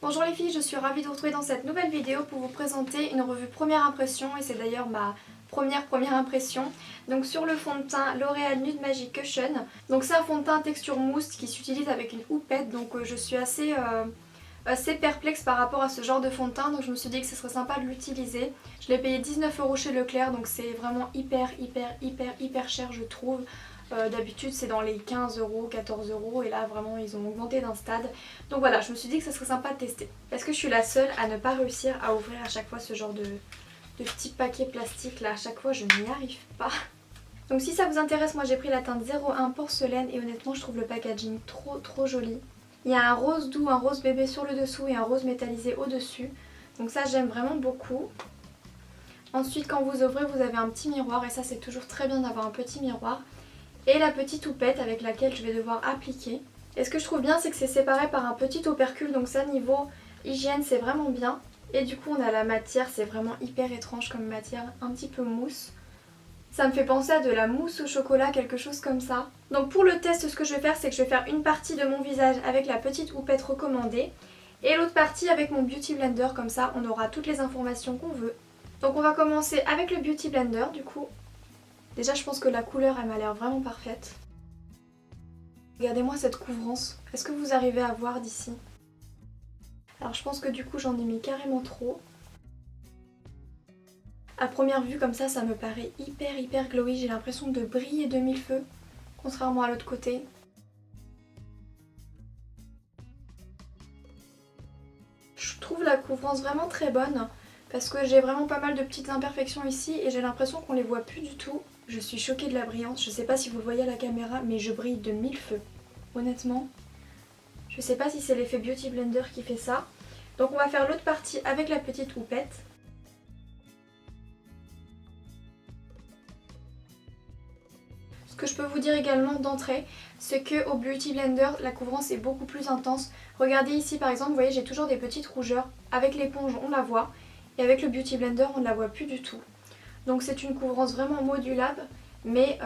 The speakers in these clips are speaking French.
Bonjour les filles, je suis ravie de vous retrouver dans cette nouvelle vidéo pour vous présenter une revue première impression et c'est d'ailleurs ma première impression. Donc sur le fond de teint L'Oréal Nude Magic Cushion. Donc c'est un fond de teint texture mousse qui s'utilise avec une houppette, donc je suis assez perplexe par rapport à ce genre de fond de teint, donc je me suis dit que ce serait sympa de l'utiliser. Je l'ai payé 19 € chez Leclerc, donc c'est vraiment hyper cher je trouve. D'habitude c'est dans les 15 €, 14 € et là vraiment ils ont augmenté d'un stade. Donc voilà, je me suis dit que ça serait sympa de tester. Est-ce que je suis la seule à ne pas réussir à ouvrir à chaque fois ce genre de petits paquets plastiques là? À chaque fois je n'y arrive pas. Donc si ça vous intéresse, moi j'ai pris la teinte 01 porcelaine et honnêtement je trouve le packaging trop joli. Il y a un rose doux, un rose bébé sur le dessous et un rose métallisé au dessus. Donc ça j'aime vraiment beaucoup. Ensuite quand vous ouvrez vous avez un petit miroir et ça c'est toujours très bien d'avoir un petit miroir. Et la petite houppette avec laquelle je vais devoir appliquer. Et ce que je trouve bien c'est que c'est séparé par un petit opercule, donc ça niveau hygiène c'est vraiment bien. Et du coup on a la matière, c'est vraiment hyper étrange comme matière, un petit peu mousse. Ça me fait penser à de la mousse au chocolat, quelque chose comme ça. Donc pour le test, ce que je vais faire, c'est que je vais faire une partie de mon visage avec la petite houppette recommandée. Et l'autre partie avec mon Beauty Blender, comme ça on aura toutes les informations qu'on veut. Donc on va commencer avec le Beauty Blender du coup. Déjà je pense que la couleur elle m'a l'air vraiment parfaite. Regardez-moi cette couvrance, est-ce que vous arrivez à voir d'ici? Alors je pense que du coup j'en ai mis carrément trop. À première vue comme ça me paraît hyper glowy, j'ai l'impression de briller de mille feux, contrairement à l'autre côté. Je trouve la couvrance vraiment très bonne, parce que j'ai vraiment pas mal de petites imperfections ici et j'ai l'impression qu'on les voit plus du tout. Je suis choquée de la brillance, je sais pas si vous le voyez à la caméra, mais je brille de mille feux. Honnêtement, je sais pas si c'est l'effet Beauty Blender qui fait ça. Donc on va faire l'autre partie avec la petite houppette. Ce que je peux vous dire également d'entrée, c'est qu'au Beauty Blender, la couvrance est beaucoup plus intense. Regardez ici par exemple, vous voyez j'ai toujours des petites rougeurs. Avec l'éponge on la voit et avec le Beauty Blender on ne la voit plus du tout. Donc c'est une couvrance vraiment modulable, mais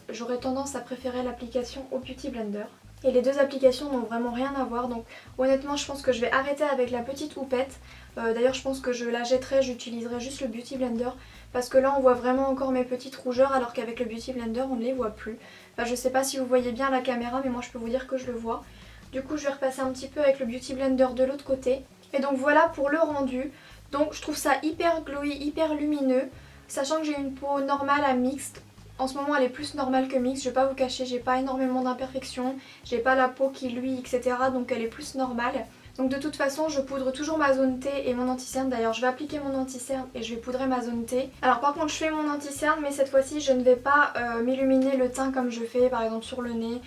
j'aurais tendance à préférer l'application au Beauty Blender. Et les deux applications n'ont vraiment rien à voir, donc honnêtement je pense que je vais arrêter avec la petite houppette. D'ailleurs je pense que je la jetterai, j'utiliserai juste le Beauty Blender, parce que là on voit vraiment encore mes petites rougeurs, alors qu'avec le Beauty Blender on ne les voit plus. Enfin, je sais pas si vous voyez bien la caméra, mais moi je peux vous dire que je le vois. Du coup je vais repasser un petit peu avec le Beauty Blender de l'autre côté. Et donc voilà pour le rendu. Donc je trouve ça hyper glowy, hyper lumineux. Sachant que j'ai une peau normale à mixte, en ce moment elle est plus normale que mixte, je vais pas vous cacher, j'ai pas énormément d'imperfections, j'ai pas la peau qui luit etc, donc elle est plus normale. Donc de toute façon je poudre toujours ma zone T et mon anti-cerne, d'ailleurs je vais appliquer mon anti-cerne et je vais poudrer ma zone T. Alors par contre je fais mon anti-cerne mais cette fois-ci je ne vais pas m'illuminer le teint comme je fais par exemple sur le nez,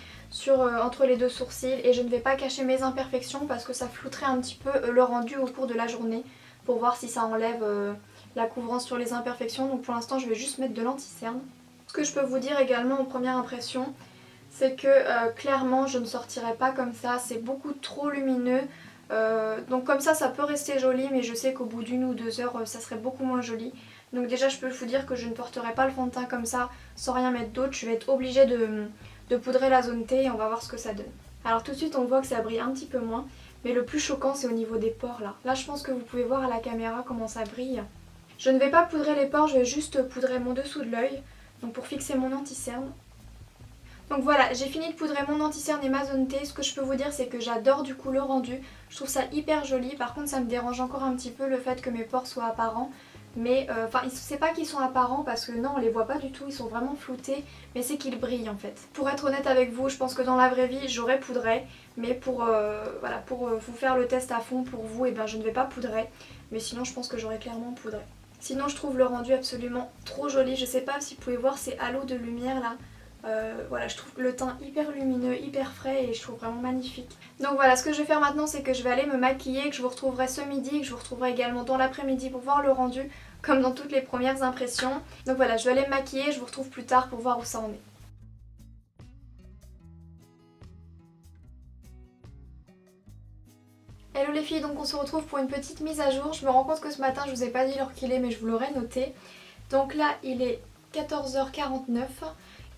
entre les deux sourcils, et je ne vais pas cacher mes imperfections parce que ça flouterait un petit peu le rendu au cours de la journée pour voir si ça enlève la couvrance sur les imperfections. Donc pour l'instant je vais juste mettre de l'anti-cerne. Ce que je peux vous dire également en première impression, c'est que clairement je ne sortirai pas comme ça, c'est beaucoup trop lumineux. Donc comme ça peut rester joli, mais je sais qu'au bout d'une ou deux heures ça serait beaucoup moins joli. Donc déjà je peux vous dire que je ne porterai pas le fond de teint comme ça sans rien mettre d'autre, je vais être obligée de poudrer la zone T et on va voir ce que ça donne. Alors tout de suite on voit que ça brille un petit peu moins, mais le plus choquant c'est au niveau des pores là. Là je pense que vous pouvez voir à la caméra comment ça brille. Je ne vais pas poudrer les pores, je vais juste poudrer mon dessous de l'œil, donc pour fixer mon anti-cerne. Donc voilà, j'ai fini de poudrer mon anti-cerne et ma zone T. Ce que je peux vous dire c'est que j'adore du coup le rendu, je trouve ça hyper joli. Par contre ça me dérange encore un petit peu le fait que mes pores soient apparents. Mais enfin c'est pas qu'ils sont apparents parce que non on les voit pas du tout, ils sont vraiment floutés, mais c'est qu'ils brillent en fait. Pour être honnête avec vous, je pense que dans la vraie vie j'aurais poudré, mais pour vous faire le test à fond pour vous, et ben je ne vais pas poudrer, mais sinon je pense que j'aurais clairement poudré. Sinon je trouve le rendu absolument trop joli, je sais pas si vous pouvez voir ces halos de lumière là. Voilà, je trouve le teint hyper lumineux, hyper frais et je trouve vraiment magnifique. Donc voilà, ce que je vais faire maintenant c'est que je vais aller me maquiller, que je vous retrouverai ce midi, que je vous retrouverai également dans l'après-midi pour voir le rendu comme dans toutes les premières impressions. Donc voilà, je vais aller me maquiller, je vous retrouve plus tard pour voir où ça en est. Hello les filles, donc on se retrouve pour une petite mise à jour. Je me rends compte que ce matin je vous ai pas dit l'heure qu'il est mais je vous l'aurais noté. Donc là il est 14h49.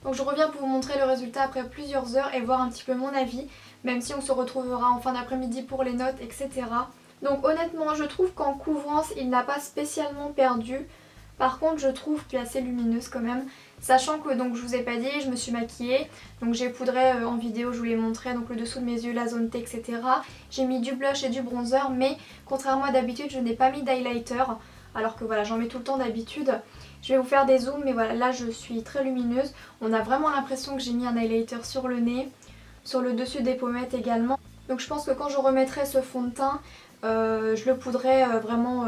Donc je reviens pour vous montrer le résultat après plusieurs heures et voir un petit peu mon avis, même si on se retrouvera en fin d'après-midi pour les notes, etc. Donc honnêtement je trouve qu'en couvrance il n'a pas spécialement perdu. Par contre je trouve qu'il est assez lumineuse quand même. Sachant que donc je vous ai pas dit, je me suis maquillée. Donc j'ai poudré en vidéo, je vous l'ai montré, donc le dessous de mes yeux, la zone T, etc. J'ai mis du blush et du bronzer, mais contrairement à d'habitude je n'ai pas mis d'highlighter. Alors que voilà, j'en mets tout le temps d'habitude. Je vais vous faire des zooms, mais voilà, là je suis très lumineuse. On a vraiment l'impression que j'ai mis un highlighter sur le nez, sur le dessus des pommettes également. Donc je pense que quand je remettrai ce fond de teint, je le poudrerai vraiment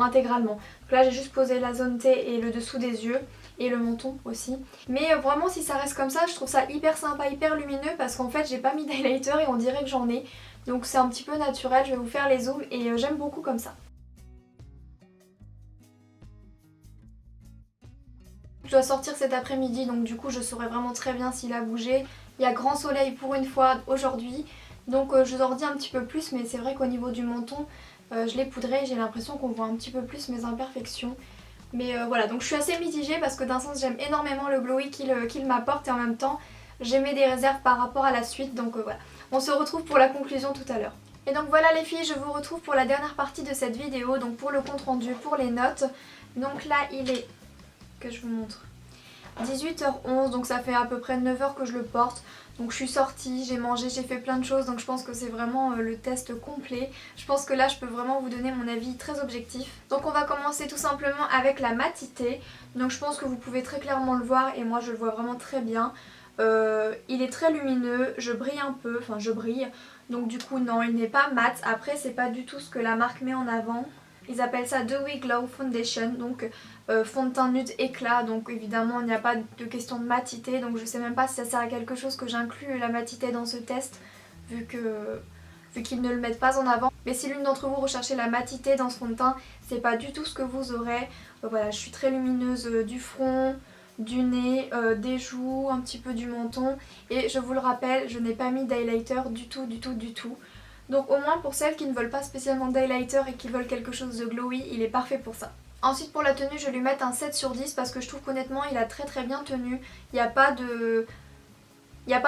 intégralement. Donc là j'ai juste posé la zone T et le dessous des yeux et le menton aussi. Mais vraiment si ça reste comme ça, je trouve ça hyper sympa, hyper lumineux parce qu'en fait j'ai pas mis d'highlighter et on dirait que j'en ai. Donc c'est un petit peu naturel, je vais vous faire les zooms et j'aime beaucoup comme ça. Je dois sortir cet après-midi donc du coup je saurai vraiment très bien s'il a bougé. Il y a grand soleil pour une fois aujourd'hui. Donc je vous en redis un petit peu plus, mais c'est vrai qu'au niveau du menton, je l'ai poudré et j'ai l'impression qu'on voit un petit peu plus mes imperfections. Mais voilà, donc je suis assez mitigée parce que d'un sens j'aime énormément le glowy qu'il m'apporte et en même temps j'émets des réserves par rapport à la suite. Donc voilà, on se retrouve pour la conclusion tout à l'heure. Et donc voilà les filles, je vous retrouve pour la dernière partie de cette vidéo, donc pour le compte rendu, pour les notes. Donc là il est, que je vous montre, 18h11, donc ça fait à peu près 9h que je le porte. Donc je suis sortie, j'ai mangé, j'ai fait plein de choses, donc je pense que c'est vraiment le test complet. Je pense que là je peux vraiment vous donner mon avis très objectif. Donc on va commencer tout simplement avec la matité. Donc je pense que vous pouvez très clairement le voir et moi je le vois vraiment très bien. Il est très lumineux, je brille un peu, enfin je brille. Donc du coup non, il n'est pas mat. Après c'est pas du tout ce que la marque met en avant. Ils appellent ça Dewy Glow Foundation, donc fond de teint nude éclat, donc évidemment il n'y a pas de question de matité, donc je sais même pas si ça sert à quelque chose que j'inclus la matité dans ce test, vu qu'ils ne le mettent pas en avant. Mais si l'une d'entre vous recherchez la matité dans ce fond de teint, c'est pas du tout ce que vous aurez. Voilà, je suis très lumineuse du front, du nez, des joues, un petit peu du menton, et je vous le rappelle, je n'ai pas mis d'highlighter du tout, du tout, du tout. Donc au moins pour celles qui ne veulent pas spécialement d'highlighter et qui veulent quelque chose de glowy, il est parfait pour ça. Ensuite pour la tenue, je vais lui mettre un 7 sur 10 parce que je trouve qu'honnêtement il a très bien tenu. Il n'y a pas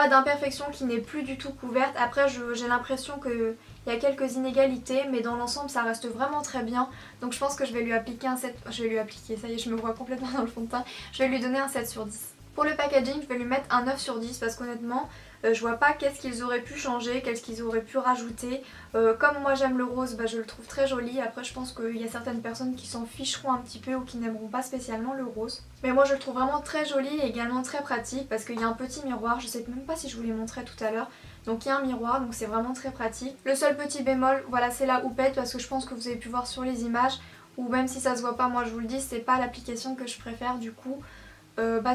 d'imperfection qui n'est plus du tout couverte. Après j'ai l'impression qu'il y a quelques inégalités, mais dans l'ensemble ça reste vraiment très bien. Donc je pense que je vais lui appliquer un 7, ça y est, je me vois complètement dans le fond de teint. Je vais lui donner un 7 sur 10. Pour le packaging, je vais lui mettre un 9 sur 10 parce qu'honnêtement, je vois pas qu'est-ce qu'ils auraient pu changer, qu'est-ce qu'ils auraient pu rajouter. Comme moi j'aime le rose, je le trouve très joli. Après je pense qu'il y a certaines personnes qui s'en ficheront un petit peu ou qui n'aimeront pas spécialement le rose. Mais moi je le trouve vraiment très joli et également très pratique parce qu'il y a un petit miroir. Je sais même pas si je vous l'ai montré tout à l'heure. Donc il y a un miroir, donc c'est vraiment très pratique. Le seul petit bémol, voilà, c'est la houppette parce que je pense que vous avez pu voir sur les images. Ou même si ça se voit pas, moi je vous le dis, c'est pas l'application que je préfère du coup.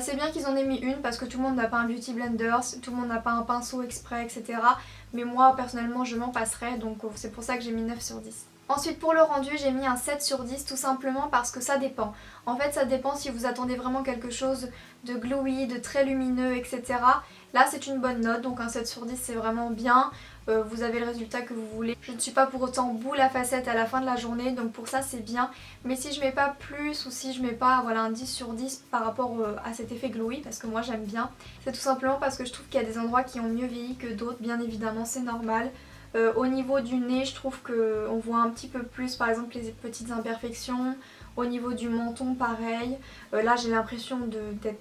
C'est bien qu'ils en aient mis une parce que tout le monde n'a pas un beauty blender, tout le monde n'a pas un pinceau exprès, etc. Mais moi personnellement je m'en passerai, donc c'est pour ça que j'ai mis 9 sur 10. Ensuite pour le rendu j'ai mis un 7 sur 10 tout simplement parce que ça dépend. En fait ça dépend si vous attendez vraiment quelque chose de glowy, de très lumineux, etc. Là c'est une bonne note, donc un 7 sur 10 c'est vraiment bien. Vous avez le résultat que vous voulez. Je ne suis pas pour autant boule à facettes à la fin de la journée, donc pour ça c'est bien. Mais si je mets pas plus ou si je mets pas voilà, un 10 sur 10 par rapport à cet effet glowy, parce que moi j'aime bien, c'est tout simplement parce que je trouve qu'il y a des endroits qui ont mieux vieilli que d'autres, bien évidemment c'est normal. Au niveau du nez, je trouve qu'on voit un petit peu plus par exemple les petites imperfections. Au niveau du menton pareil, là j'ai l'impression d'être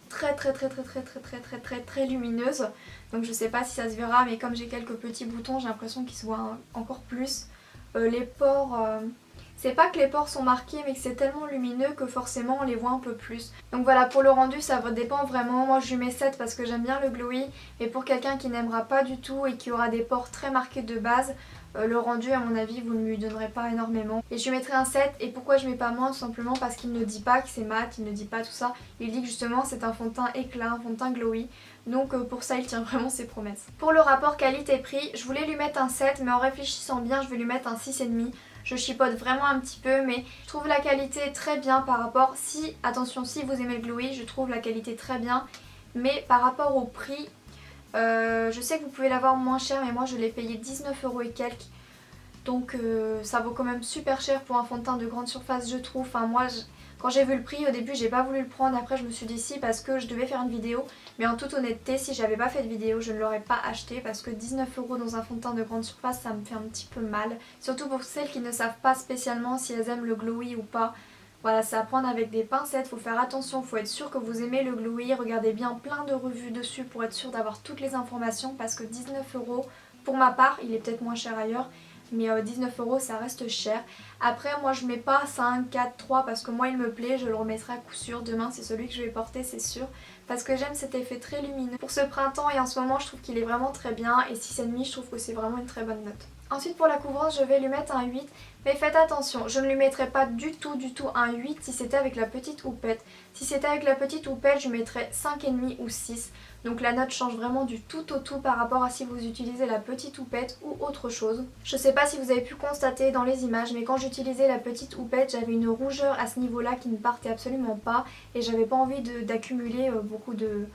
très lumineuse. Donc je sais pas si ça se verra, mais comme j'ai quelques petits boutons, j'ai l'impression qu'ils se voient encore plus. Les pores, c'est pas que les pores sont marqués, mais que c'est tellement lumineux que forcément on les voit un peu plus. Donc voilà, pour le rendu ça dépend vraiment. Moi je lui mets 7 parce que j'aime bien le glowy, mais pour quelqu'un qui n'aimera pas du tout et qui aura des pores très marqués de base, le rendu à mon avis vous ne lui donnerez pas énormément. Et je lui mettrai un 7, et pourquoi je mets pas moins? Tout simplement parce qu'il ne dit pas que c'est mat, il ne dit pas tout ça. Il dit que justement c'est un fond de teint éclat, un fond de teint glowy. Donc pour ça il tient vraiment ses promesses. Pour le rapport qualité-prix, je voulais lui mettre un 7, mais en réfléchissant bien je vais lui mettre un 6,5. Je chipote vraiment un petit peu, mais je trouve la qualité très bien par rapport, si, attention, si vous aimez le glowy, je trouve la qualité très bien. Mais par rapport au prix, je sais que vous pouvez l'avoir moins cher, mais moi je l'ai payé 19 € et quelques. Donc ça vaut quand même super cher pour un fond de teint de grande surface je trouve. Enfin moi, Quand j'ai vu le prix au début j'ai pas voulu le prendre, après je me suis dit si parce que je devais faire une vidéo. Mais en toute honnêteté si j'avais pas fait de vidéo je ne l'aurais pas acheté parce que 19 € dans un fond de teint de grande surface ça me fait un petit peu mal. Surtout pour celles qui ne savent pas spécialement si elles aiment le glowy ou pas. Voilà, c'est à prendre avec des pincettes, faut faire attention, faut être sûr que vous aimez le glowy, regardez bien plein de revues dessus pour être sûr d'avoir toutes les informations parce que 19 €, pour ma part, il est peut-être moins cher ailleurs, mais 19 € ça reste cher. Après moi je mets pas 5, 4, 3 parce que moi il me plaît, je le remettrai à coup sûr, demain c'est celui que je vais porter c'est sûr, parce que j'aime cet effet très lumineux. Pour ce printemps et en ce moment je trouve qu'il est vraiment très bien et 6,5 je trouve que c'est vraiment une très bonne note. Ensuite pour la couvrance je vais lui mettre un 8, mais faites attention, je ne lui mettrais pas du tout un 8 si c'était avec la petite houppette. Si c'était avec la petite houppette je mettrais 5,5 ou 6. Donc la note change vraiment du tout au tout par rapport à si vous utilisez la petite houppette ou autre chose. Je sais pas si vous avez pu constater dans les images mais quand j'utilisais la petite houppette j'avais une rougeur à ce niveau là qui ne partait absolument pas et j'avais pas envie d'accumuler beaucoup de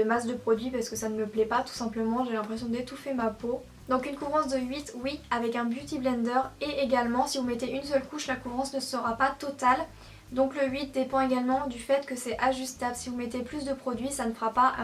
masse de produit parce que ça ne me plaît pas tout simplement, j'ai l'impression d'étouffer ma peau. Donc une couvrance de 8, oui, avec un Beauty Blender et également si vous mettez une seule couche la couvrance ne sera pas totale. Donc le 8 dépend également du fait que c'est ajustable. Si vous mettez plus de produits, ça ne fera pas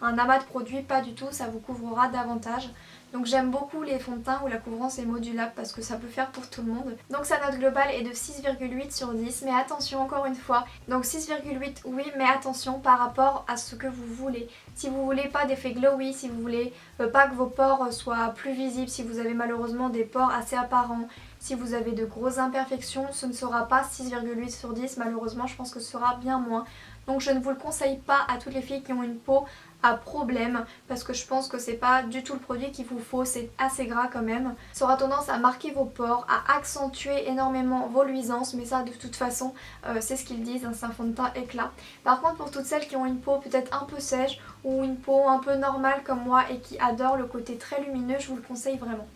un amas de produits, pas du tout, ça vous couvrira davantage. Donc j'aime beaucoup les fonds de teint où la couvrance est modulable parce que ça peut faire pour tout le monde. Donc sa note globale est de 6,8 sur 10, mais attention encore une fois. Donc 6,8 oui, mais attention par rapport à ce que vous voulez. Si vous voulez pas d'effet glowy, si vous voulez pas que vos pores soient plus visibles, si vous avez malheureusement des pores assez apparents, si vous avez de grosses imperfections, ce ne sera pas 6,8 sur 10, malheureusement je pense que ce sera bien moins. Donc je ne vous le conseille pas à toutes les filles qui ont une peau à problème parce que je pense que c'est pas du tout le produit qu'il vous faut, c'est assez gras quand même. Ça aura tendance à marquer vos pores, à accentuer énormément vos luisances, mais ça de toute façon c'est ce qu'ils disent, hein, c'est un fond de teint éclat. Par contre pour toutes celles qui ont une peau peut-être un peu sèche ou une peau un peu normale comme moi et qui adorent le côté très lumineux, je vous le conseille vraiment.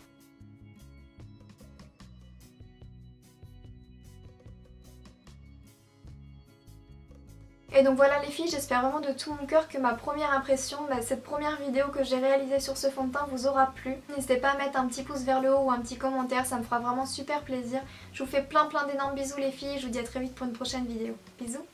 Et donc voilà les filles, j'espère vraiment de tout mon cœur que ma première impression, cette première vidéo que j'ai réalisée sur ce fond de teint vous aura plu. N'hésitez pas à mettre un petit pouce vers le haut ou un petit commentaire, ça me fera vraiment super plaisir. Je vous fais plein d'énormes bisous les filles, je vous dis à très vite pour une prochaine vidéo. Bisous.